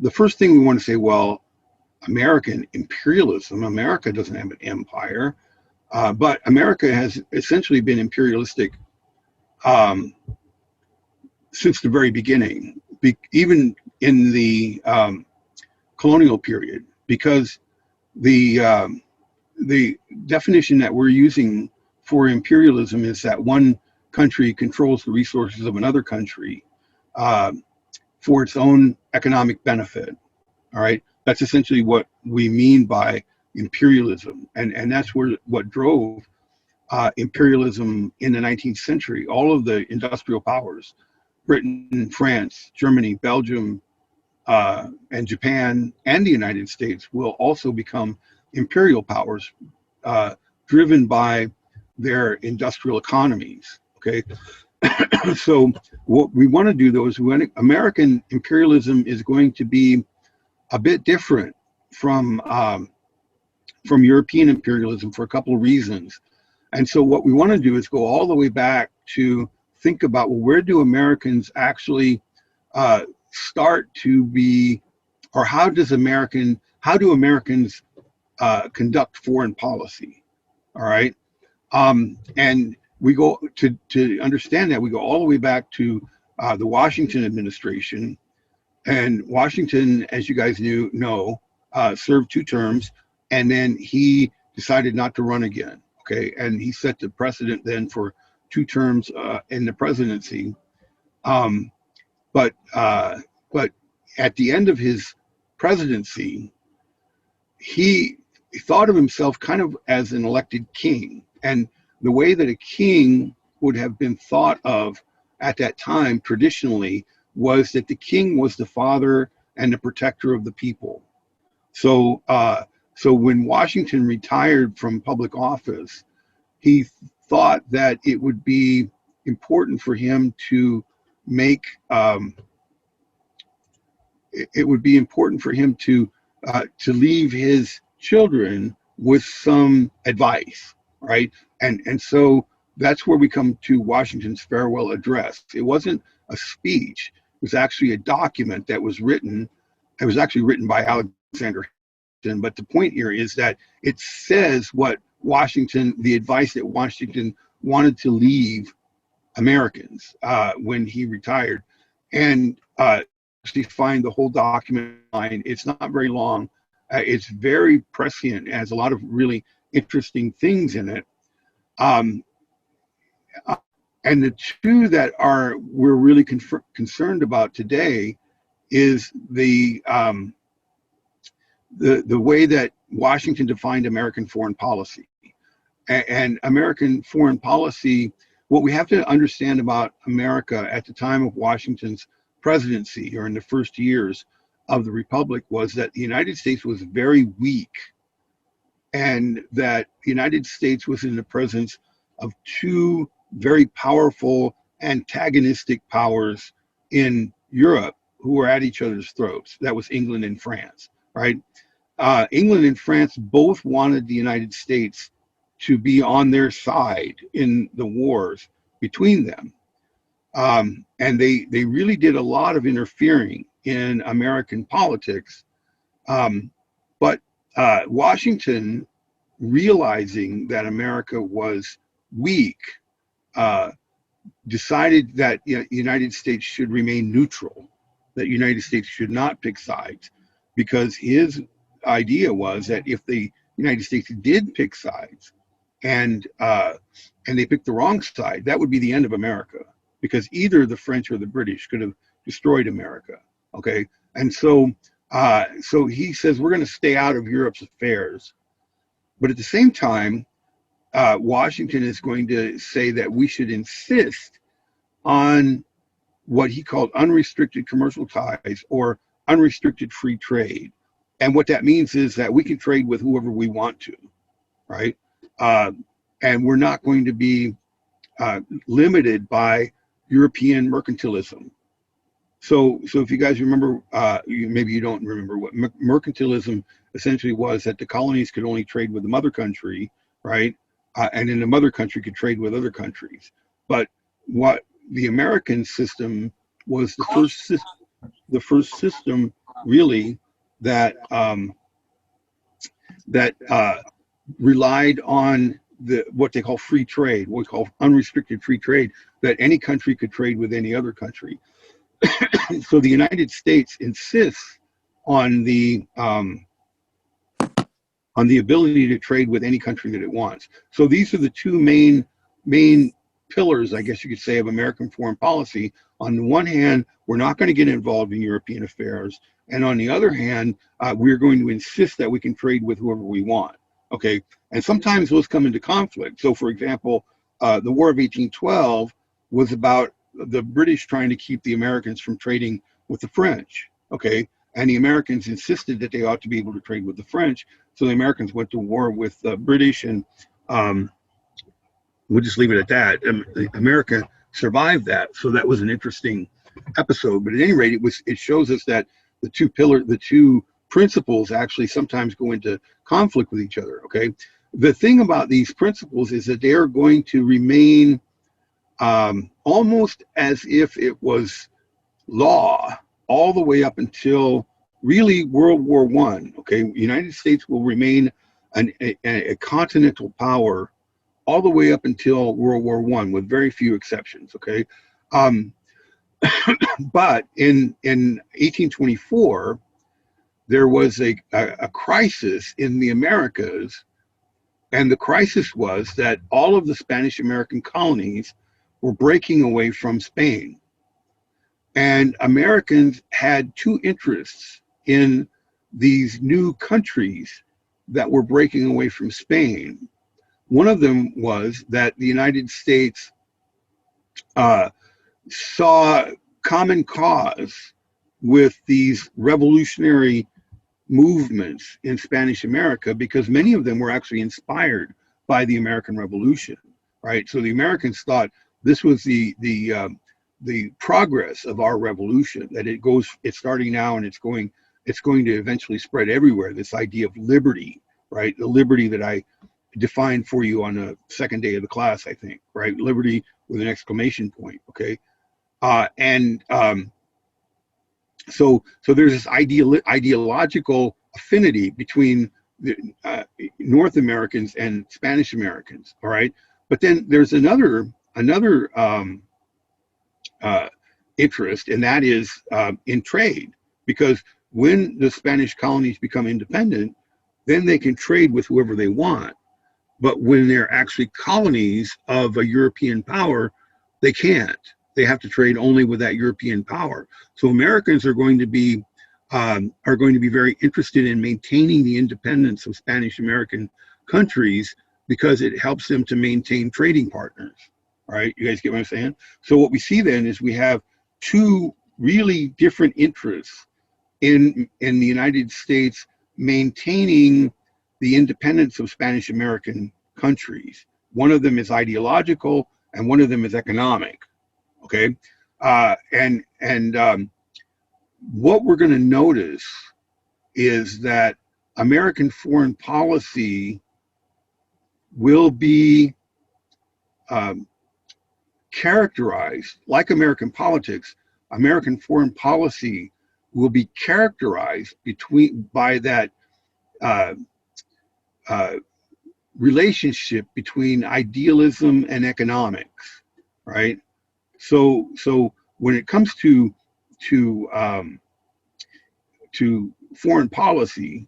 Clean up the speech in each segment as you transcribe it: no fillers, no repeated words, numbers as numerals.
the first thing we want to say, well, American imperialism, America doesn't have an empire, but America has essentially been imperialistic um, since the very beginning, even in the colonial period, because the definition that we're using for imperialism is that one country controls the resources of another country uh, for its own economic benefit. All right, that's essentially what we mean by imperialism, and that's where what drove imperialism in the 19th century. All of the industrial powers, Britain, France, Germany, Belgium, and Japan, and the United States will also become imperial powers, uh, driven by their industrial economies. Okay, so what we want to do though is American imperialism is going to be a bit different from European imperialism for a couple of reasons. And so what we want to do is go all the way back to think about, well, where do Americans actually start to be, or how do Americans conduct foreign policy? All right. And we go to understand that, we go all the way back to the Washington administration. And Washington, as you guys know, served 2 terms, and then he decided not to run again. Okay, and he set the precedent then for 2 terms in the presidency. Um, but at the end of his presidency, he thought of himself kind of as an elected king, and the way that a king would have been thought of at that time traditionally was that the king was the father and the protector of the people. So when Washington retired from public office, he thought that it would be important for him to make it would be important for him to leave his children with some advice, right? And so that's where we come to Washington's farewell address. It wasn't a speech; it was actually a document that was written. It was actually written by Alexander Hamilton. But the point here is that it says what the advice that Washington wanted to leave Americans when he retired. And actually find the whole document line. It's not very long. It's very prescient. It has a lot of really interesting things in it. Um, uh, and the two that we're really concerned about today is the way that Washington defined American foreign policy. And American foreign policy, what we have to understand about America at the time of Washington's presidency, or in the first years of the Republic, was that the United States was very weak, and that the United States was in the presence of 2 very powerful antagonistic powers in Europe who were at each other's throats. That was England and France, right? England and France both wanted the United States to be on their side in the wars between them. And they really did a lot of interfering in American politics. But Washington, realizing that America was weak, decided that the United States should remain neutral, that United States should not pick sides, because his idea was that if the United States did pick sides, and they picked the wrong side, that would be the end of America, because either the French or the British could have destroyed America. Okay, and so he says we're going to stay out of Europe's affairs, but at the same time, Washington is going to say that we should insist on what he called unrestricted commercial ties, or unrestricted free trade. And what that means is that we can trade with whoever we want to, right? And we're not going to be limited by European mercantilism. So if you guys remember, maybe you don't remember, what mercantilism essentially was, that the colonies could only trade with the mother country, right? And then the mother country could trade with other countries. But what the American system was, the first system really, that that relied on the what they call free trade, what we call unrestricted free trade, that any country could trade with any other country. So the United States insists on the ability to trade with any country that it wants. So these are the two main pillars, I guess you could say, of American foreign policy. On the one hand, we're not going to get involved in European affairs, and on the other hand, we're going to insist that we can trade with whoever we want. Okay, and sometimes those come into conflict. So, for example, the War of 1812 was about the British trying to keep the Americans from trading with the French. Okay, and the Americans insisted that they ought to be able to trade with the French. So the Americans went to war with the British, and we'll just leave it at that. America survived that, so that was an interesting episode. But at any rate, it shows us that the two principles actually sometimes go into conflict with each other. Okay, the thing about these principles is that they are going to remain almost as if it was law all the way up until really World War I. Okay, the United States will remain a continental power all the way up until World War I, with very few exceptions. Okay, but in 1824, there was a crisis in the Americas, and the crisis was that all of the Spanish American colonies were breaking away from Spain. And Americans had two interests in these new countries that were breaking away from Spain. One of them was that the United States saw common cause with these revolutionary movements in Spanish America, because many of them were actually inspired by the American Revolution, right? So the Americans thought this was the progress of our revolution, that it's starting now, and it's going to eventually spread everywhere. This idea of liberty, right? The liberty that I defined for you on the second day of the class, I think, right? Liberty with an exclamation point. Okay, so there's this ideological affinity between the North Americans and Spanish Americans. All right, but then there's another interest, and that is in trade, because when the Spanish colonies become independent, then they can trade with whoever they want. But when they're actually colonies of a European power, they can't. They have to trade only with that European power. So Americans are going to be very interested in maintaining the independence of Spanish American countries, because it helps them to maintain trading partners. All right, you guys get what I'm saying? So what we see then is we have two really different interests in the United States maintaining the independence of Spanish American countries. One of them is ideological, and one of them is economic. Okay, what we're going to notice is that American foreign policy will be characterized, like American politics. American foreign policy will be characterized by that relationship between idealism and economics, right? So when it comes to foreign policy,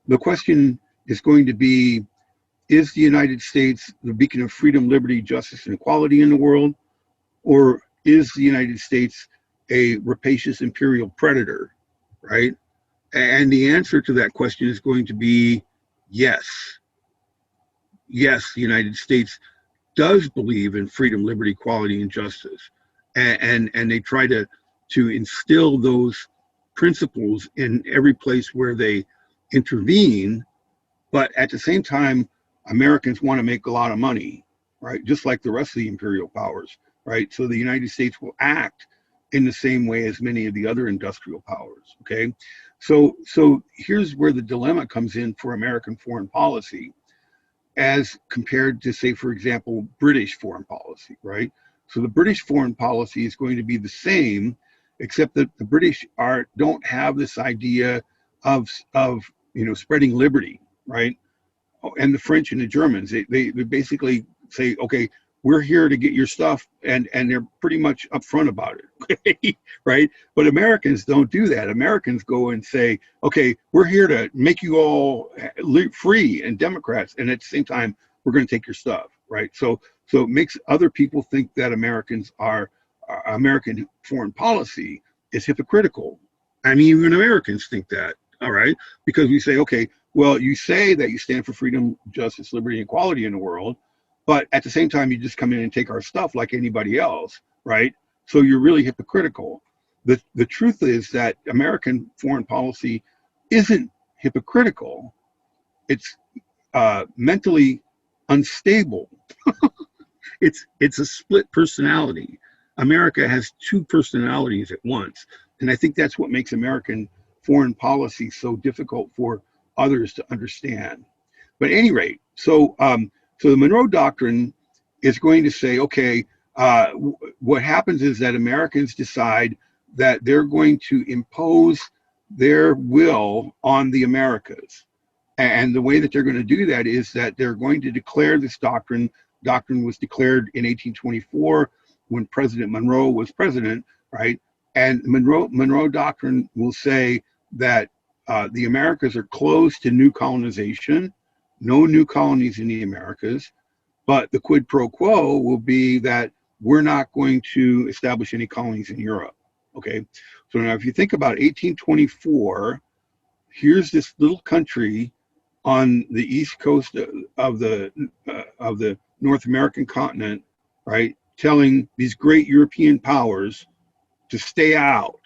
the question is going to be: is the United States the beacon of freedom, liberty, justice, and equality in the world, or is the United States a rapacious imperial predator, right? And the answer to that question is going to be yes. Yes, the United States does believe in freedom, liberty, equality, and justice. And they try to instill those principles in every place where they intervene. But at the same time, Americans want to make a lot of money, right? Just like the rest of the imperial powers, right? So the United States will act in the same way as many of the other industrial powers, okay? So here's where the dilemma comes in for American foreign policy as compared to, say, for example, British foreign policy, right? So the British foreign policy is going to be the same except that the British don't have this idea of spreading liberty, right? Oh, and the French and the Germans, they basically say, okay, we're here to get your stuff, and they're pretty much upfront about it, right? But Americans don't do that. Americans go and say, okay, we're here to make you all free and Democrats, and at the same time, we're going to take your stuff, right? So it makes other people think that American foreign policy is hypocritical. I mean, even Americans think that, all right, because we say, okay, well, you say that you stand for freedom, justice, liberty, and equality in the world, but at the same time, you just come in and take our stuff like anybody else, right? So you're really hypocritical. The truth is that American foreign policy isn't hypocritical. It's mentally unstable. It's a split personality. America has two personalities at once, and I think that's what makes American foreign policy so difficult for others to understand. But at any rate, so the Monroe Doctrine is going to say, okay, what happens is that Americans decide that they're going to impose their will on the Americas. And the way that they're going to do that is that they're going to declare this doctrine. Doctrine was declared in 1824 when President Monroe was president, right? And Monroe Doctrine will say that the Americas are closed to new colonization, no new colonies in the Americas, but the quid pro quo will be that we're not going to establish any colonies in Europe, okay? So now if you think about 1824, here's this little country on the east coast of the North American continent, right, telling these great European powers to stay out.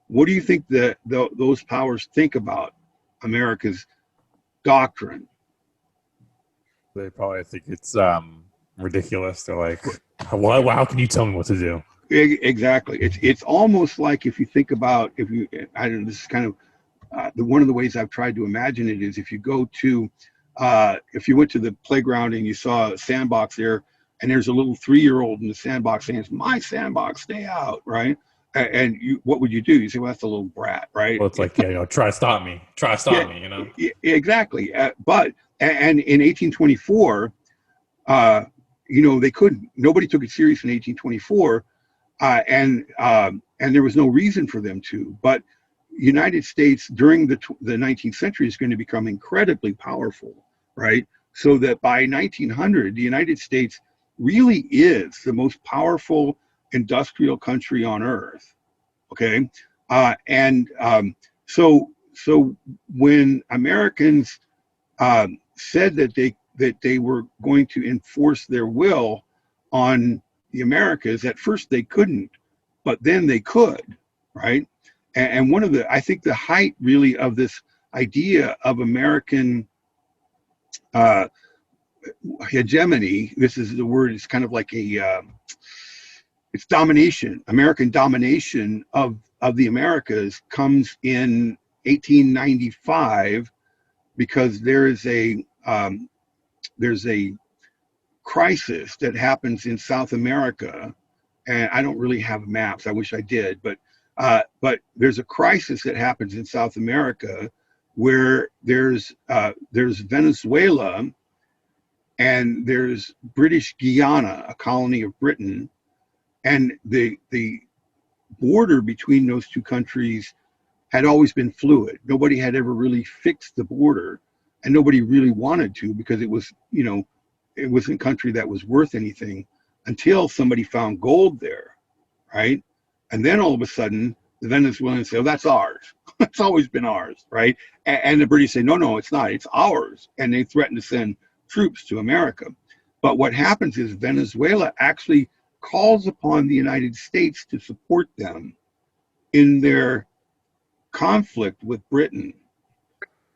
What do you think that those powers think about America's doctrine? They probably think it's ridiculous. They're like, how can you tell me what to do? Exactly. It's almost like if you think about, I don't know, this is kind of one of the ways I've tried to imagine it is if you went to the playground and you saw a sandbox there, and there's a little 3-year-old in the sandbox saying, "It's my sandbox, stay out," right? And what would you do? You say, "Well, that's a little brat," right? Well, it's like, try to stop me, Yeah, exactly. And in 1824, they couldn't. Nobody took it serious in 1824, and there was no reason for them to. But United States during the 19th century is going to become incredibly powerful, right? So that by 1900, the United States really is the most powerful industrial country on earth. Okay, so when Americans said that they were going to enforce their will on the Americas, at first they couldn't, but then they could, right? And one of I think the height really of this idea of American hegemony, this is the word, it's kind of like it's domination, American domination of the Americas comes in 1895 because there's a crisis that happens in South America, and I don't really have maps. I wish I did, but there's a crisis that happens in South America where there's Venezuela and there's British Guiana, a colony of Britain, and the border between those two countries had always been fluid. Nobody had ever really fixed the border, and nobody really wanted to because it wasn't a country that was worth anything until somebody found gold there, right? And then all of a sudden, the Venezuelans say, "Oh, that's ours. It's always been ours," right? And the British say, "No, it's not. It's ours." And they threaten to send troops to America. But what happens is Venezuela actually calls upon the United States to support them in their conflict with Britain.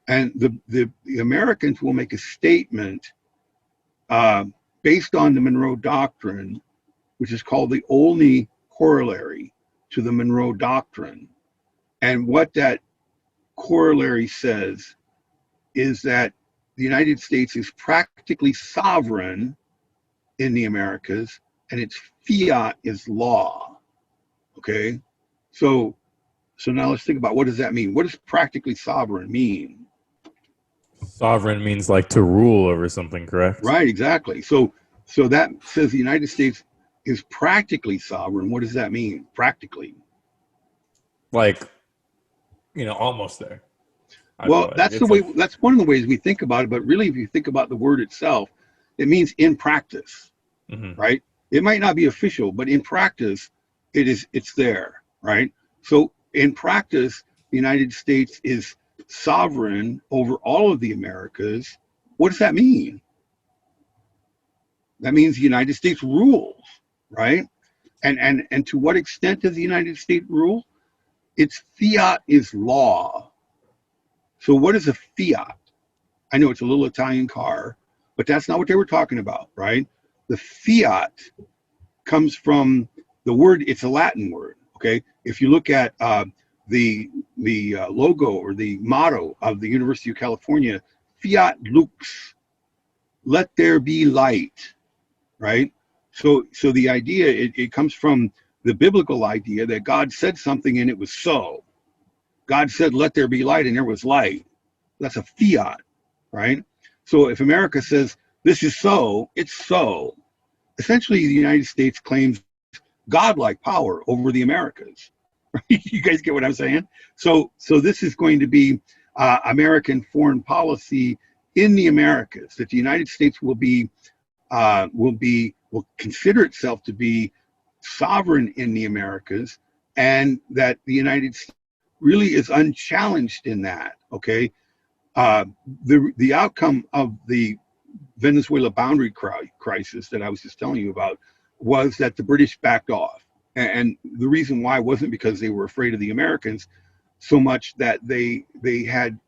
And the Americans will make a statement based on the Monroe Doctrine, which is called the Olney Corollary to the Monroe Doctrine. And what that corollary says is that the United States is practically sovereign in the Americas, and its fiat is law. Okay? So so now let's think about, what does that mean? What does practically sovereign mean? Sovereign means like to rule over something, correct? Right, exactly. So that says the United States is practically sovereign. What does that mean? Practically. Like, almost there. I feel Well, like that's the it's way, like, that's one of the ways we think about it, but really if you think about the word itself, it means in practice, mhm. right? It might not be official, but in practice it's there, right? So in practice, the United States is sovereign over all of the Americas. What does that mean? That means the United States rules, right? And to what extent does the United States rule? Its fiat is law. So what is a fiat? I know it's a little Italian car, but that's not what they were talking about, right? The fiat comes from the word, it's a Latin word, okay? If you look at the logo or the motto of the University of California, fiat lux, let there be light, right? So the idea, it comes from the biblical idea that God said something and it was so. God said, let there be light, and there was light. That's a fiat, right? So if America says, this is so, it's so. Essentially, the United States claims godlike power over the Americas. You guys get what I'm saying? So this is going to be American foreign policy in the Americas, that the United States will consider itself to be sovereign in the Americas, and that the United States really is unchallenged in that. Okay, uh, the outcome of the Venezuela boundary crisis that I was just telling you about was that the British backed off, and the reason why wasn't because they were afraid of the Americans so much, that they had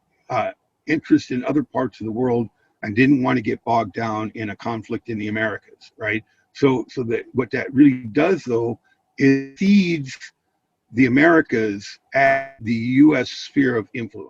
interest in other parts of the world and didn't want to get bogged down in a conflict in the Americas, right? So that what that really does though is seeds the Americas at the U.S. sphere of influence.